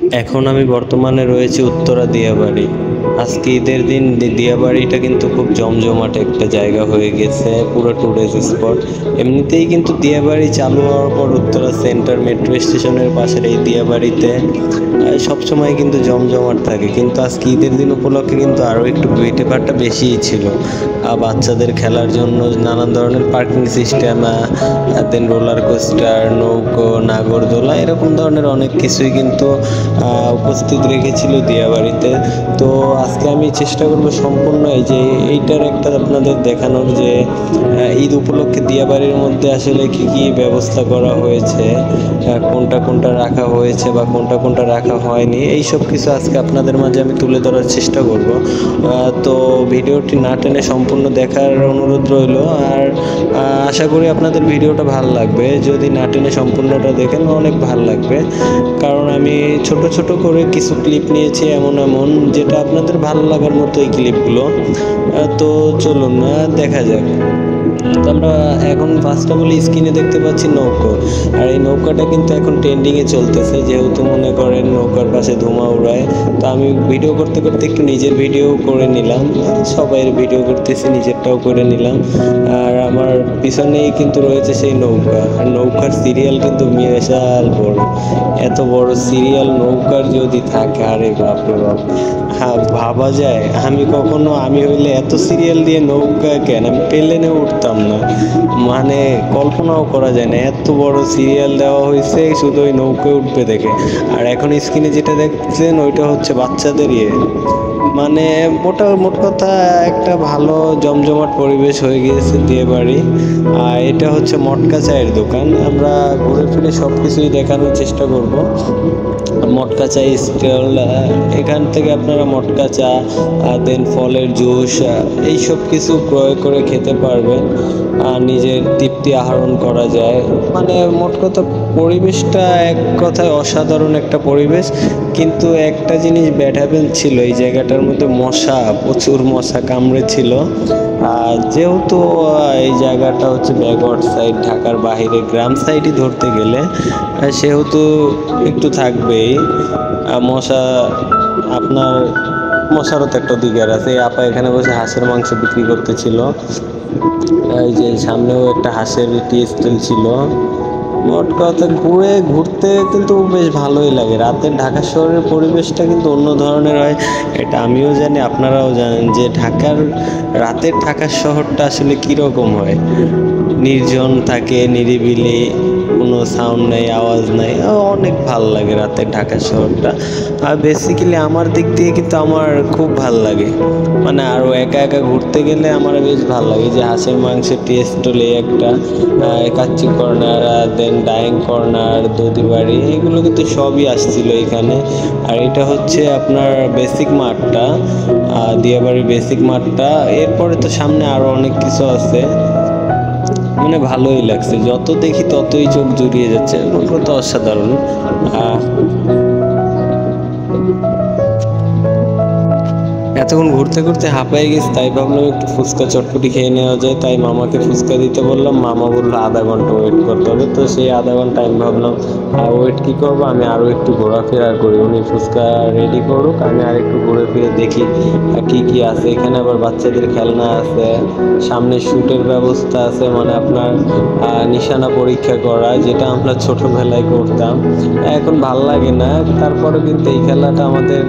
এখন আমি বর্তমানে রয়েছি উত্তরা দিয়াবাড়ি। আজকে ঈদের দিন দিয়াবাড়িটা কিন্তু খুব জমজমাট একটা জায়গা হয়ে গেছে, পুরো ট্যুরিস্ট স্পট। এমনিতেই কিন্তু দিয়াবাড়ি চালু হওয়ার পর উত্তরা সেন্টার মেট্রো স্টেশনের পাশের এই দিয়াবাড়িতে সবসময় কিন্তু জমজমাট থাকে, কিন্তু আজকে ঈদের দিন উপলক্ষে কিন্তু আরও একটু ভিড়ভাট্টা বেশিই ছিল। বাচ্চাদের খেলার জন্য নানান ধরনের পার্কিং সিস্টেম, দেন রোলার কোস্টার, নৌকো, নাগরদোলা, এরকম ধরনের অনেক কিছুই কিন্তু উপস্থিত রেখেছিল দিয়াবাড়িতে। তো আজকে আমি চেষ্টা করব সম্পূর্ণ এইটার একটা আপনাদের দেখানোর, যে ঈদ উপলক্ষে দিয়াবাড়ির মধ্যে আসলে কি কি ব্যবস্থা করা হয়েছে, কোনটা কোনটা রাখা হয়েছে বা কোনটা কোনটা রাখা হয়নি, এই সব কিছু আজকে আপনাদের মাঝে আমি তুলে ধরার চেষ্টা করব। তো ভিডিওটি না টেনে সম্পূর্ণ দেখার অনুরোধ রইল। আর আশা করি আপনাদের ভিডিওটা ভালো লাগবে। যদি না টেনে সম্পূর্ণটা দেখেন অনেক ভালো লাগবে, কারণ আমি ছোট ছোট করে কিছু ক্লিপ নিয়েছি এমন এমন, যেটা আপনাদের ভালো লাগার মতো এই ক্লিপগুলো। তো চলুন দেখা যাক। তো আমরা এখন ফার্স্ট অফ অল স্ক্রিনে দেখতে পাচ্ছি নৌকো, আর এই নৌকাটা কিন্তু এখন ট্রেন্ডিংয়ে চলতেছে, যেহেতু মনে করেন নৌকার পাশে ধোঁয়া উড়ায়। তো আমি ভিডিও করতে করতে একটু নিজের ভিডিও করে নিলাম, সবাই ভিডিও করতেছি, নিজেরটাও করে নিলাম। আর আমার পিছনেই কিন্তু রয়েছে সেই নৌকা, আর নৌকার সিরিয়াল কিন্তু বিশাল বড়। এত বড় সিরিয়াল নৌকার যদি থাকে, আরে বাপরে বাপ, হ্যাঁ ভাবা যায় আমি হইলে এত সিরিয়াল দিয়ে নৌকা কেন, আমি প্লেনে উঠতাম না, মানে কল্পনাও করা যায় না, এত বড় সিরিয়াল দেওয়া হয়েছে শুধু ওই নৌকায় উঠবে দেখে। আর এখন স্ক্রিনে যেটা দেখছেন ওইটা হচ্ছে বাচ্চাদের মানে মোট কথা একটা ভালো জমজমাট পরিবেশ হয়ে গিয়েছে দিয়াবাড়ি। আর এটা হচ্ছে মটকা চায়ের দোকান, আমরা ঘুরে ফিরে সব কিছুই দেখানোর চেষ্টা করব। মটকা চা স্টল, এখান থেকে আপনারা মটকা চা, দেন ফলের জুস, এই সব কিছু ক্রয় করে খেতে পারবেন, নিজের তৃপ্তি আহরণ করা যায়। মানে মোট কথা পরিবেশটা এক কথায় অসাধারণ একটা পরিবেশ। কিন্তু একটা জিনিস ব্যাড হ্যাপেন ছিল, এই জায়গাটার মধ্যে প্রচুর মশা কামড়েছিল। যেহেতু এই জায়গাটা হচ্ছে ব্যাকওয়ার্ড সাইড, ঢাকার বাইরে গ্রাম সাইডই ধরতে গেলে, সেহেতু একটু থাকবেই মশা। আপনার মশারও তো একটা অধিকার আছে। এই আপা এখানে বসে হাঁসের মাংস বিক্রি করতেছিল, এই যে সামনেও একটা হাঁসের টি স্টল ছিল। মোট কথা ঘুরতে কিন্তু বেশ ভালোই লাগে। রাতের ঢাকা শহরের পরিবেশটা কিন্তু অন্য ধরনের হয়, এটা আমিও জানি, আপনারাও জানেন যে রাতের ঢাকা শহরটা আসলে কীরকম হয়। নির্জন থাকে, নিরিবিলি, কোনো সাউন্ড নাই, আওয়াজ নাই, অনেক ভাল লাগে রাতের ঢাকা শহরটা। আর বেসিক্যালি আমার দিক দিয়ে কিন্তু আমার খুব ভাল লাগে, মানে আরও একা একা ঘুরতে গেলে আমার বেশ ভালো লাগে। যে হাঁসের মাংসের টেস্ট হলে একটা, কাচ্চি কর্নার, দেন ডাইং কর্নার, দধিবাড়ি, এগুলো কিন্তু সবই আসছিল এখানে। আর এটা হচ্ছে আপনার বেসিক মাঠটা, দিয়াবাড়ির বেসিক মাঠটা। এরপরে তো সামনে আরও অনেক কিছু আছে, মানে ভালোই লাগছে, যত দেখি ততই চোখ জুড়িয়ে যাচ্ছে, কত অসাধারণ। এতক্ষণ ঘুরতে ঘুরতে হাঁপায়ে গেছি, তাই ভাবলাম একটু ফুচকা চটপটি খেয়ে নেওয়া যায়। তাই মামাকে ফুচকা দিতে বললাম, মামা বললো আধা ঘন্টা ওয়েট করতে হবে। তো সেই আধা ঘন্টা আমি ভাবলাম ওয়েট কী করবো, আমি আরও একটু ঘোরাফেরা করি, উনি ফুচকা রেডি করুক, আমি আর একটু ঘুরে ফিরে দেখি কি কি আছে এখানে। আবার বাচ্চাদের খেলনা আছে, সামনে শুটের ব্যবস্থা আছে, মানে আপনার নিশানা পরীক্ষা করা, যেটা আমরা ছোটবেলায় করতাম, এখন ভাল লাগে না। তারপরে কিন্তু এই খেলাটা আমাদের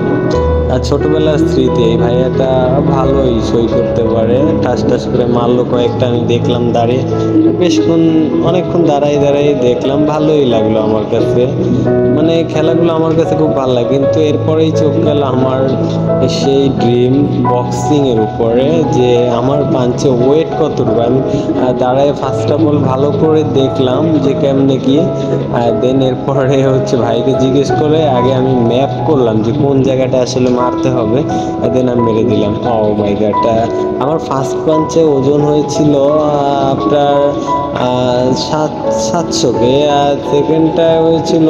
ছোটবেলার স্মৃতি। এই ভাইয়াটা ভালোই সই করতে পারে, ঠাস ঠাস করে মারলো কয়েকটা, আমি দেখলাম দাঁড়িয়ে, অনেকক্ষণ দাঁড়াই দেখলাম, ভালোই লাগলো আমার কাছে। মানে খেলাগুলো আমার কাছে খুব ভালো লাগে। কিন্তু এরপরেই চোখ গেল আমার সেই ড্রিম বক্সিং এর উপরে, যে আমার পাঞ্চে ওয়েট কতটুকু। আমি দাঁড়ায় ফার্স্ট অফ অল ভালো করে দেখলাম যে কেমনে কি, দেন এরপরে হচ্ছে ভাইকে জিজ্ঞেস করে আগে আমি ম্যাপ করলাম যে কোন জায়গাটা আসলে মারতে হবে, দেন আমি মেরে দিলাম। ও মাই গড, আমার ফার্স্ট পাঞ্চে ওজন হয়েছিল আপনার 700 আর সেকেন্ডটা হয়েছিল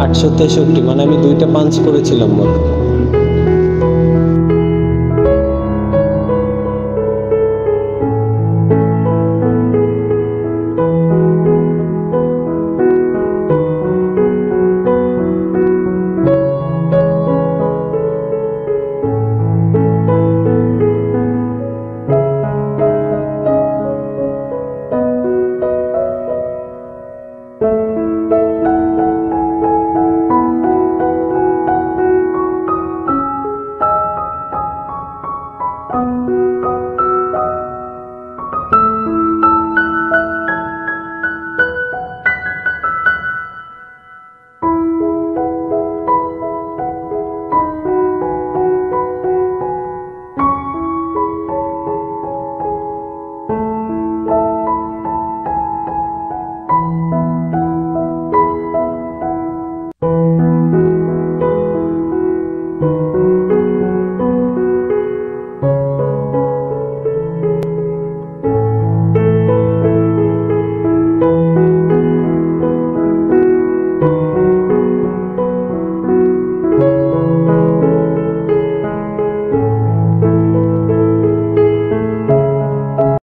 863, মানে আমি 2টা পাঞ্চ করেছিলাম মোট।